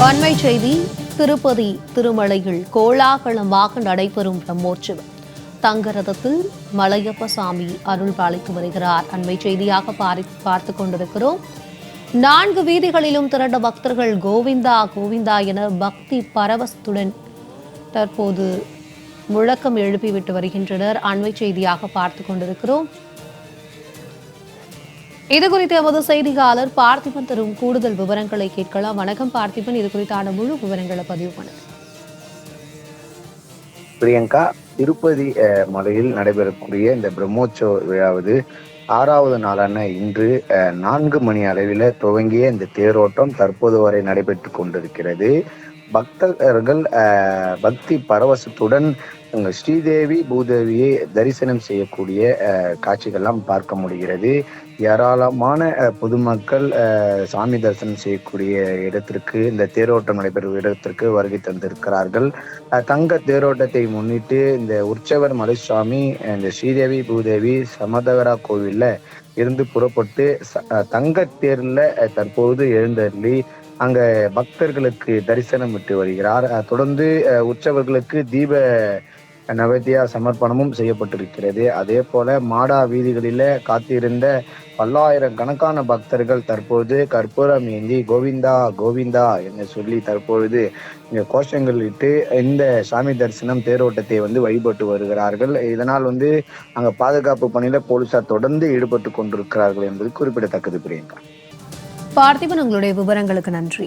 அண்மை செய்தி. திருப்பதி திருமலையில் கோலாகலமாக நடைபெறும் பிரம்மோற்சவம். தங்கரதத்தில் மலையப்ப சாமி அருள் பாலித்து வருகிறார். அண்மை செய்தியாக பார்த்துக் கொண்டிருக்கிறோம். 4 வீதிகளிலும் திரண்ட பக்தர்கள் கோவிந்தா கோவிந்தா என பக்தி பரவசத்துடன் தற்போது முழக்கம் எழுப்பிவிட்டு வருகின்றனர். அண்மை செய்தியாக பார்த்துக் கொண்டிருக்கிறோம். இதுகுறித்து எமது செய்தியாளர் பார்த்திபன் தரும் கூடுதல் விவரங்களை கேட்கலாம். வணக்கம் பார்த்திபன், இது குறித்தான முழு விவரங்களை பதிவு பண்ணுங்க. பிரியங்கா, திருப்பதி மலையில் நடைபெறக்கூடிய இந்த பிரம்மோற்சவ விழாவது 6வது நாளான இன்று 4 மணி அளவில் துவங்கிய இந்த தேரோட்டம் தற்போது வரை நடைபெற்று கொண்டிருக்கிறது. பக்தர்கள் பக்தி பரவசத்துடன் ஸ்ரீதேவி பூதேவியை தரிசனம் செய்யக்கூடிய காட்சிகள்லாம் பார்க்க முடிகிறது. ஏராளமான பொதுமக்கள் சாமி தரிசனம் செய்யக்கூடிய இடத்திற்கு, இந்த தேரோட்டம் நடைபெறும் இடத்திற்கு வருகை தந்திருக்கிறார்கள். தங்க தேரோட்டத்தை முன்னிட்டு இந்த உற்சவர் மலைசுவாமி இந்த ஸ்ரீதேவி பூதேவி சமதகரா கோவில்ல இருந்து புறப்பட்டு தங்க தேர்ல தற்போது எழுந்தருளி அங்க பக்தர்களுக்கு தரிசனம் விட்டு வருகிறார். தொடர்ந்து உற்சவர்களுக்கு தீப நைவேத்திய சமர்ப்பணமும் செய்யப்பட்டிருக்கிறது. அதே போல மாடா வீதிகளில காத்திருந்த பல்லாயிரக்கணக்கான பக்தர்கள் தற்போது கற்பூரம் ஏந்தி கோவிந்தா கோவிந்தா என்று சொல்லி தற்பொழுது கோஷங்கள் இட்டு இந்த சாமி தரிசனம் தேரோட்டத்தை வழிபட்டு வருகிறார்கள். இதனால் அங்க பாதுகாப்பு பணியில போலீசார் தொடர்ந்து ஈடுபட்டு கொண்டிருக்கிறார்கள் என்பது குறிப்பிடத்தக்கது. பிரியங்கா. பார்த்திபன், உங்களுடைய விவரங்களுக்கு நன்றி.